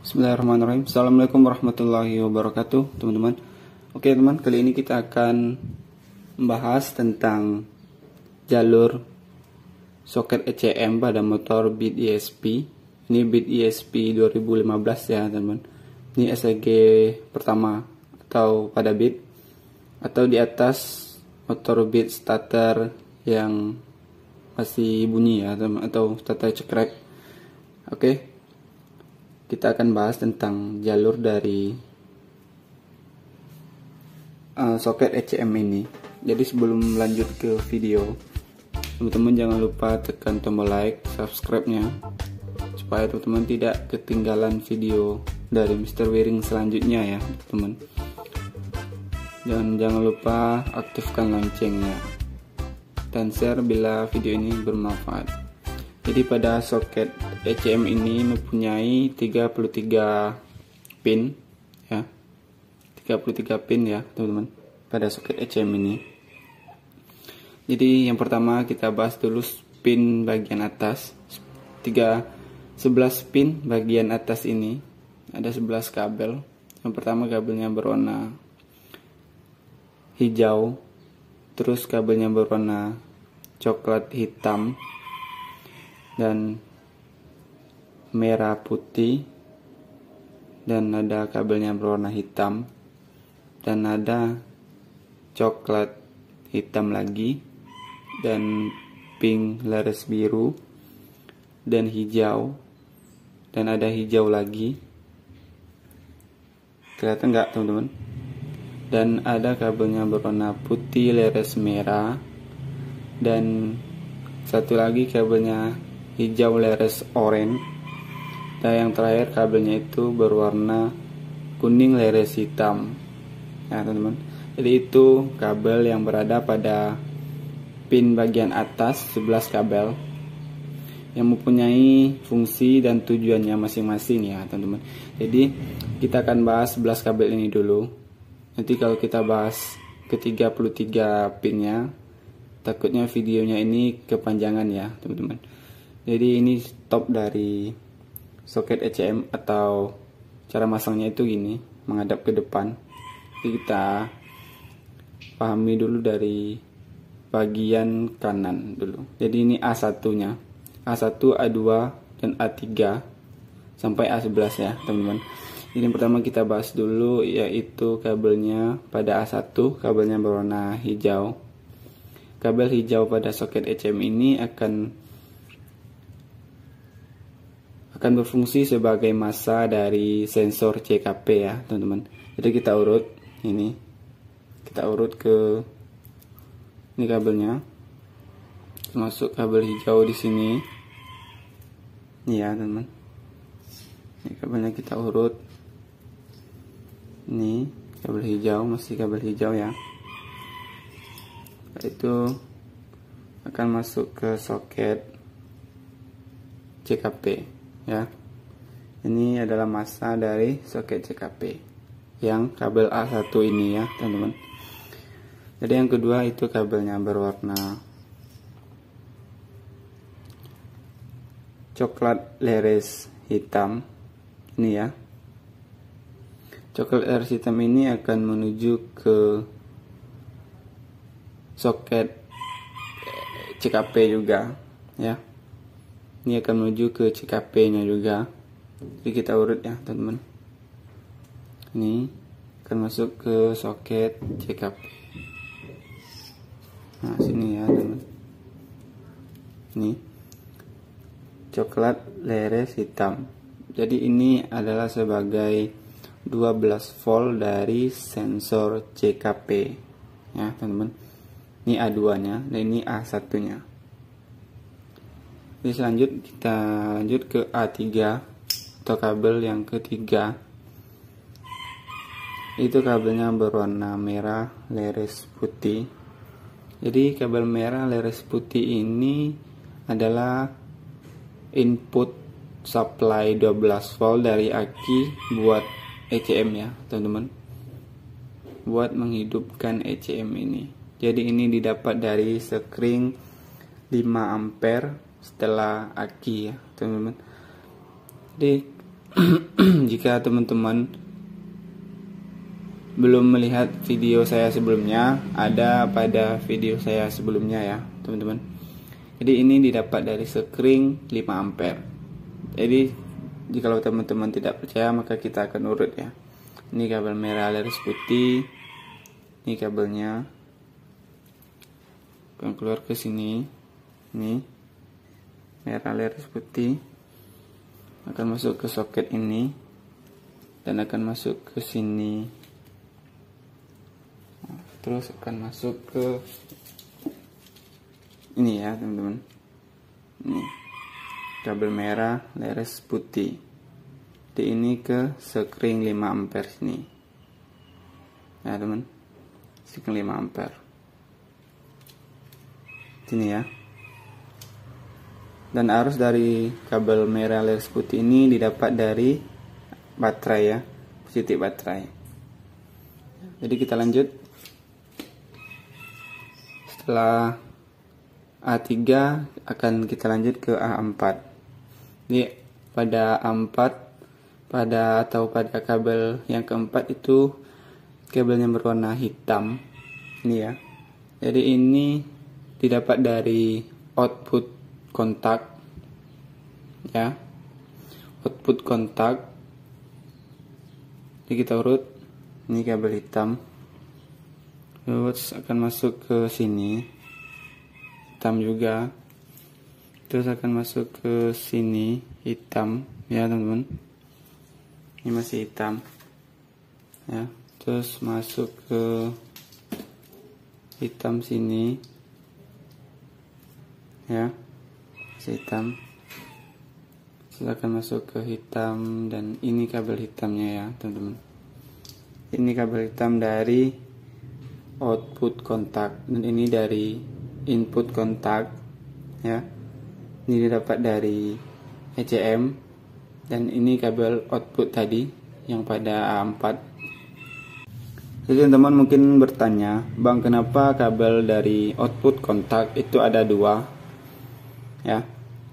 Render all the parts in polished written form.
Bismillahirrahmanirrahim. Assalamualaikum warahmatullahi wabarakatuh, teman-teman. Oke, teman, kali ini kita akan membahas tentang jalur soket ECM pada motor Beat ESP. Ini Beat ESP 2015 ya, teman-teman. Ini SAG pertama atau pada Beat atau di atas motor Beat starter yang masih bunyi ya, teman, atau starter cekrek. Oke. Kita akan bahas tentang jalur dari soket ECM ini. Jadi sebelum lanjut ke video, teman-teman jangan lupa tekan tombol like, subscribe-nya, supaya teman-teman tidak ketinggalan video dari Mr. Wiring selanjutnya ya, teman. Jangan lupa aktifkan loncengnya dan share bila video ini bermanfaat. Jadi pada soket ECM ini mempunyai 33 pin ya. 33 pin ya, teman-teman, pada soket ECM ini. Jadi yang pertama kita bahas dulu pin bagian atas. 11 pin bagian atas ini ada 11 kabel. Yang pertama kabelnya berwarna hijau, terus kabelnya berwarna coklat hitam dan merah putih, dan ada kabelnya berwarna hitam, dan ada coklat hitam lagi, dan pink laras biru, dan hijau, dan ada hijau lagi. Kelihatan nggak, teman-teman? Dan ada kabelnya berwarna putih laras merah, dan satu lagi kabelnya hijau laras oranye, dan yang terakhir kabelnya itu berwarna kuning laras hitam ya, teman-teman. Jadi itu kabel yang berada pada pin bagian atas, 11 kabel yang mempunyai fungsi dan tujuannya masing-masing ya, teman-teman. Jadi kita akan bahas 11 kabel ini dulu. Nanti kalau kita bahas ke 33 pinnya, takutnya videonya ini kepanjangan ya, teman-teman. Jadi ini top dari soket ECM, atau cara masangnya itu gini, menghadap ke depan. Jadi kita pahami dulu dari bagian kanan dulu. Jadi ini A1 nya, A1, A2, dan A3 sampai A11 ya, teman-teman. Ini yang pertama kita bahas dulu, yaitu kabelnya pada A1, kabelnya berwarna hijau. Kabel hijau pada soket ECM ini akan berfungsi sebagai massa dari sensor CKP ya, teman-teman. Jadi kita urut ini, kita urut ke ini kabelnya, masuk kabel hijau di sini, ini ya, teman-teman. Ini kabelnya kita urut, ini kabel hijau, masih kabel hijau ya. Itu akan masuk ke soket CKP ya. Ini adalah massa dari soket CKP yang kabel A1 ini ya, teman-teman. Jadi yang kedua itu kabelnya berwarna coklat laras hitam ini ya. Coklat laras hitam ini akan menuju ke soket CKP juga ya. Ini akan menuju ke CKP nya juga. Jadi kita urut ya, teman-teman. Ini akan masuk ke soket CKP. Nah sini ya, teman-teman. Ini coklat laras hitam. Jadi ini adalah sebagai 12 volt dari sensor CKP ya, teman-teman. Ini A2 nya dan ini A1 nya. Jadi selanjutnya kita lanjut ke A3 atau kabel yang ketiga. Itu kabelnya berwarna merah laras putih. Jadi kabel merah laras putih ini adalah input supply 12 volt dari aki buat ECM ya, teman-teman. Buat menghidupkan ECM ini. Jadi ini didapat dari sekring 5 ampere setelah aki ya teman-teman. Jadi jika teman-teman belum melihat video saya sebelumnya, ada pada video saya sebelumnya ya teman-teman. Jadi ini didapat dari sekring 5 ampere. Jadi jika teman-teman tidak percaya, maka kita akan urut ya. Ini kabel merah laras putih, ini kabelnya akan keluar ke sini. Ini merah laras putih akan masuk ke soket ini dan akan masuk ke sini, terus akan masuk ke ini ya teman-teman. Ini kabel merah laras putih. Jadi ini ke sekring 5 ampere sini ya teman, sekring 5 ampere sini ya. Dan arus dari kabel merah laras putih ini didapat dari baterai ya, positif baterai. Jadi kita lanjut. Setelah A3 akan kita lanjut ke A4. Jadi pada A4 pada kabel yang keempat itu kabelnya berwarna hitam ini ya. Jadi ini didapat dari output kontak ya, output kontak. Jadi kita urut, ini kabel hitam, terus akan masuk ke sini, hitam juga, terus akan masuk ke sini, hitam ya teman-teman. Ini masih hitam ya, terus masuk ke hitam sini ya, hitam, silakan masuk ke hitam. Dan ini kabel hitamnya ya teman-teman. Ini kabel hitam dari output kontak dan ini dari input kontak ya. Ini didapat dari ECM dan ini kabel output tadi yang pada A4. Jadi teman-teman mungkin bertanya, bang, kenapa kabel dari output kontak itu ada dua ya?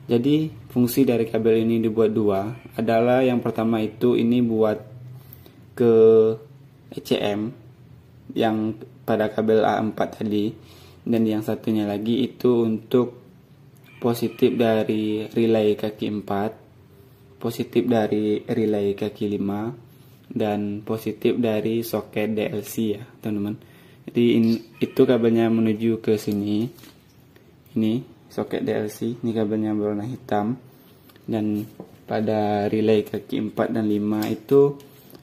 Jadi fungsi dari kabel ini dibuat dua adalah yang pertama itu ini buat ke ECM yang pada kabel A4 tadi, dan yang satunya lagi itu untuk positif dari relay kaki 4, positif dari relay kaki 5, dan positif dari soket DLC ya teman-teman. Jadi itu kabelnya menuju ke sini, ini soket DLC, ini kabelnya berwarna hitam. Dan pada relay kaki 4 dan 5 itu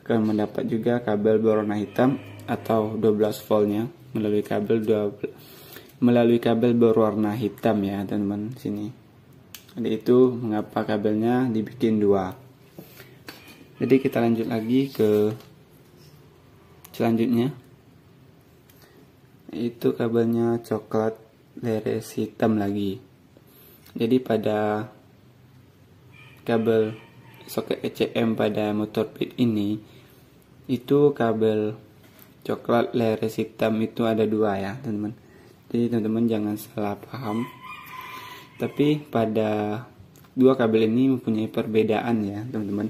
akan mendapat juga kabel berwarna hitam atau 12 voltnya melalui kabel berwarna hitam ya teman-teman sini. Jadi itu mengapa kabelnya dibikin dua. Jadi kita lanjut lagi ke selanjutnya, itu kabelnya coklat laras hitam lagi. Jadi pada kabel soket ECM pada motor pit ini itu kabel coklat laras hitam itu ada dua ya teman-teman. Jadi teman-teman jangan salah paham. Tapi pada dua kabel ini mempunyai perbedaan ya teman-teman.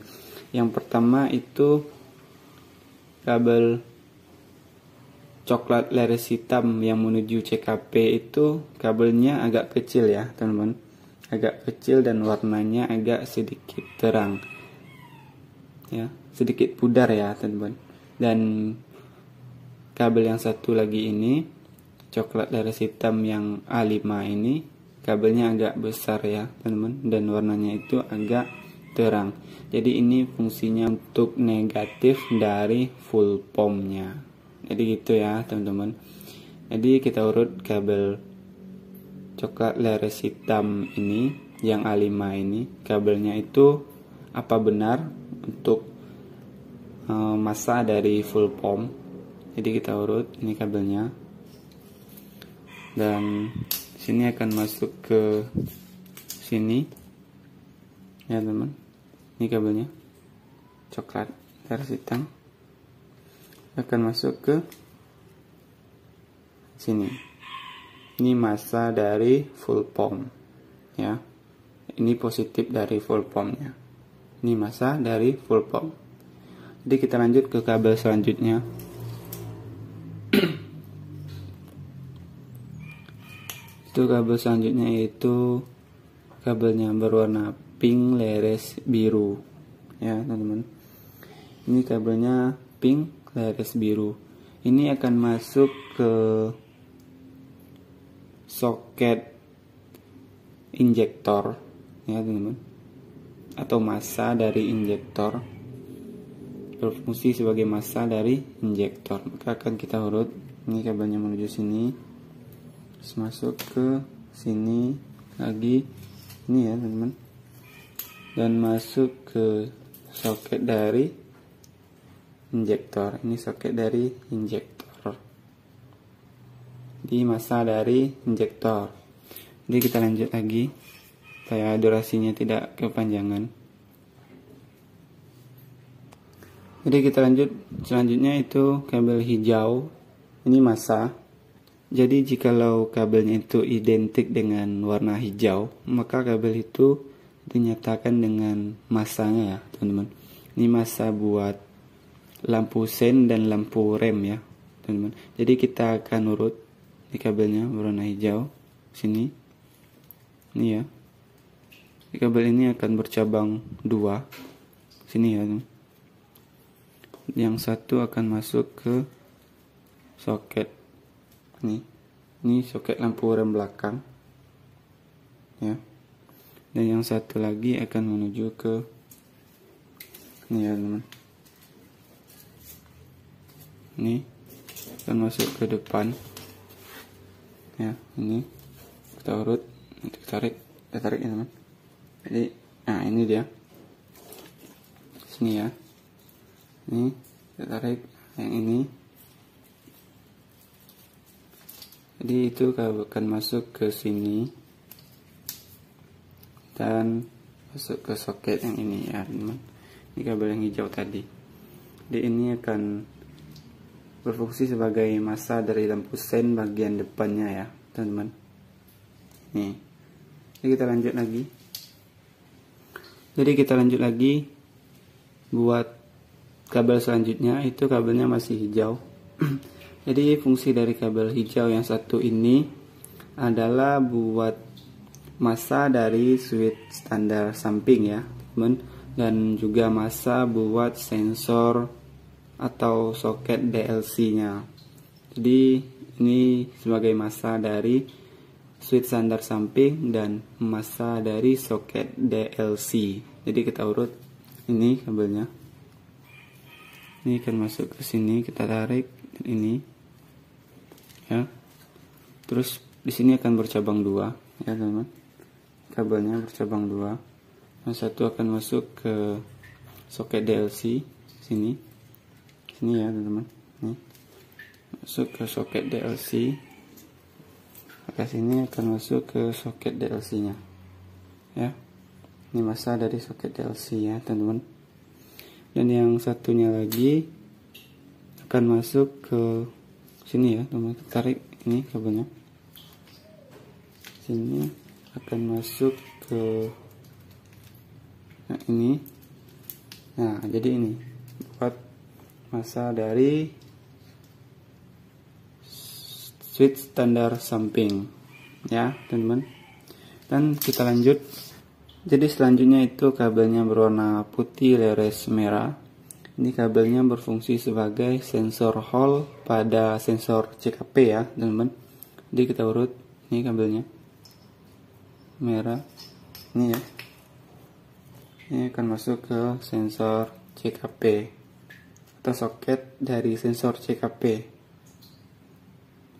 Yang pertama itu kabel coklat laras hitam yang menuju CKP itu kabelnya agak kecil ya teman-teman, agak kecil dan warnanya agak sedikit terang ya, sedikit pudar ya teman-teman. Dan kabel yang satu lagi ini coklat laras hitam yang A5 ini kabelnya agak besar ya teman-teman, dan warnanya itu agak terang. Jadi ini fungsinya untuk negatif dari full pomnya. Jadi gitu ya teman-teman. Jadi kita urut kabel coklat laras hitam ini yang A5 ini kabelnya itu apa benar untuk massa dari full pom. Jadi kita urut ini kabelnya, dan sini akan masuk ke sini ya teman-teman. Ini kabelnya coklat laras hitam akan masuk ke sini. Ini massa dari full pom ya. ini positif dari voltpompnya. Ini massa dari voltpomp. Jadi kita lanjut ke kabel selanjutnya. Itu kabel selanjutnya yaitu kabelnya berwarna pink leres biru, ya teman-teman. Ini kabelnya pink leres biru. Ini akan masuk ke soket injektor, ya teman-teman, atau massa dari injektor, berfungsi sebagai massa dari injektor. Maka akan kita urut. Ini kabelnya menuju sini, terus masuk ke sini lagi, ini ya teman-teman, dan masuk ke soket dari injektor. Ini soket dari injektor, di massa dari injektor. Jadi kita lanjut lagi supaya durasinya tidak kepanjangan. Jadi kita lanjut, selanjutnya itu kabel hijau. Ini massa. Jadi jikalau kabelnya itu identik dengan warna hijau, maka kabel itu dinyatakan dengan massanya, ya teman-teman. Ini massa buat lampu sen dan lampu rem, ya teman-teman. Jadi kita akan urut di kabelnya berwarna hijau sini. Ini ya. Di kabel ini akan bercabang dua. Sini ya, teman. Yang satu akan masuk ke soket ini soket lampu rem belakang, ya. Dan yang satu lagi akan menuju ke ini ya teman. Ini akan masuk ke depan, ya. Ini kita urut, nanti kita tarik ya teman. Jadi nah ini dia, sini ya. Ini kita tarik yang ini. Jadi itu akan masuk ke sini dan masuk ke soket yang ini, ya teman. Ini kabel yang hijau tadi. Jadi ini akan berfungsi sebagai massa dari lampu sen bagian depannya, ya teman-teman. Nih. Jadi kita lanjut lagi. Jadi kita lanjut lagi buat kabel selanjutnya. Itu kabelnya masih hijau. Jadi fungsi dari kabel hijau yang satu ini adalah buat massa dari switch standar samping, ya teman, dan juga massa buat sensor atau soket DLC-nya. Jadi ini sebagai massa dari switch standar samping dan massa dari soket DLC. Jadi kita urut ini kabelnya. Ini akan masuk ke sini, kita tarik ini. Ya, terus di sini akan bercabang dua, ya teman. Kabelnya bercabang dua. Yang satu akan masuk ke soket DLC sini, ya teman. Nih, masuk ke soket DLC. Maka sini akan masuk ke soket DLC-nya, ya. Ini massa dari soket DLC, ya teman-teman. Dan yang satunya lagi akan masuk ke sini, ya teman. Tarik ini kabelnya. Sini akan masuk ke ini. Nah, jadi ini buat massa dari switch standar samping, ya teman-teman. Dan kita lanjut. Jadi selanjutnya itu kabelnya berwarna putih leres merah. Ini kabelnya berfungsi sebagai sensor Hall pada sensor CKP, ya teman-teman. Jadi kita urut. Ini kabelnya merah, ini ya. Ini akan masuk ke sensor CKP atau soket dari sensor CKP.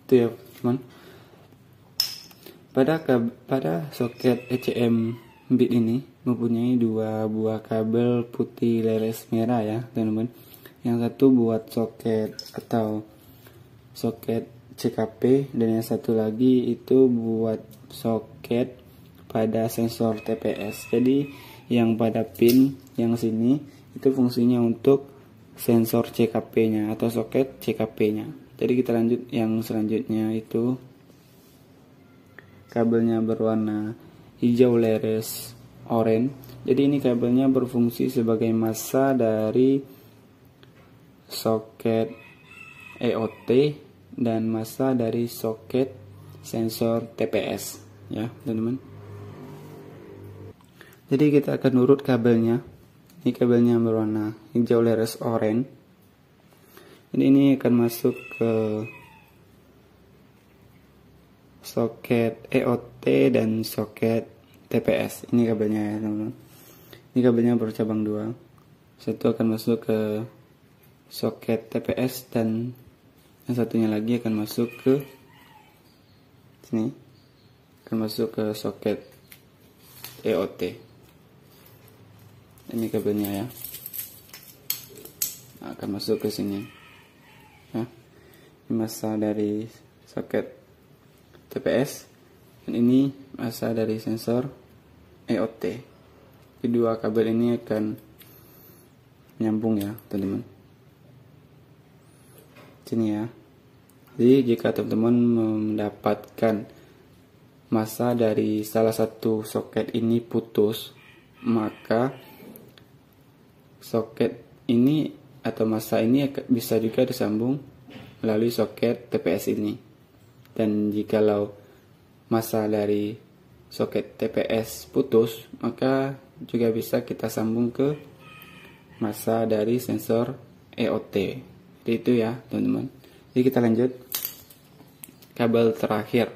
Itu ya teman. Pada soket ECM bit ini mempunyai dua buah kabel putih leres merah, ya teman-teman. Yang satu buat soket atau soket CKP, dan yang satu lagi itu buat soket pada sensor TPS. Jadi yang pada pin yang sini itu fungsinya untuk sensor CKP-nya atau soket CKP-nya. Jadi kita lanjut yang selanjutnya, itu kabelnya berwarna hijau leres orange. Jadi ini kabelnya berfungsi sebagai massa dari soket EOT dan massa dari soket sensor TPS ya teman-teman. Jadi kita akan urut kabelnya. Ini kabelnya berwarna hijau leres oranye. Ini akan masuk ke soket EOT dan soket TPS. Ini kabelnya ya teman-teman. Ini kabelnya bercabang dua. Satu akan masuk ke soket TPS dan yang satunya lagi akan masuk ke sini, akan masuk ke soket EOT. Ini kabelnya ya, akan masuk ke sini ya. Ini massa dari soket TPS dan ini massa dari sensor EOT. Kedua kabel ini akan nyambung ya teman-teman, sini ya. Jadi jika teman-teman mendapatkan massa dari salah satu soket ini putus, maka soket ini atau massa ini bisa juga disambung melalui soket TPS ini. Dan jikalau massa dari soket TPS putus, maka juga bisa kita sambung ke massa dari sensor EOT. Jadi itu ya teman-teman. Jadi kita lanjut kabel terakhir.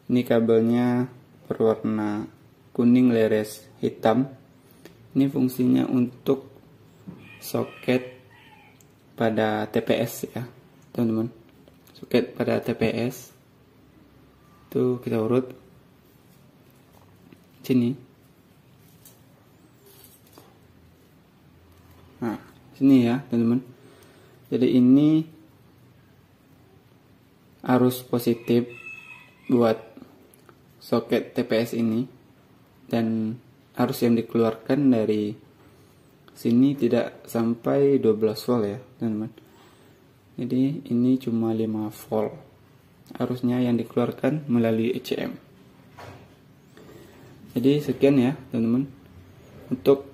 Ini kabelnya berwarna kuning leres hitam. Ini fungsinya untuk soket pada TPS ya teman-teman. Soket pada TPS itu kita urut sini. Nah sini ya teman-teman. Jadi ini arus positif buat soket TPS ini, dan arus yang dikeluarkan dari sini tidak sampai 12 volt ya teman-teman. Jadi ini cuma 5 volt arusnya yang dikeluarkan melalui ECM. Jadi sekian ya teman-teman untuk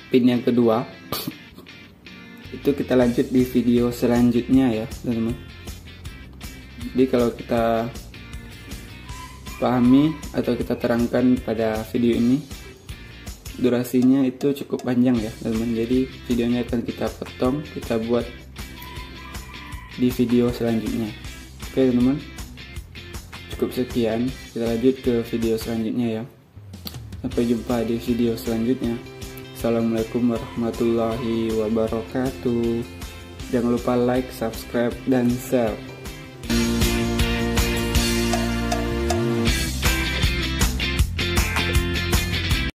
pin yang kedua. Itu kita lanjut di video selanjutnya ya teman-teman. Jadi kalau kita pahami atau kita terangkan pada video ini, durasinya itu cukup panjang ya teman-teman. Jadi videonya akan kita potong, kita buat di video selanjutnya. Oke teman-teman, cukup sekian, kita lanjut ke video selanjutnya ya. Sampai jumpa di video selanjutnya. Assalamualaikum warahmatullahi wabarakatuh. Jangan lupa like, subscribe, dan share.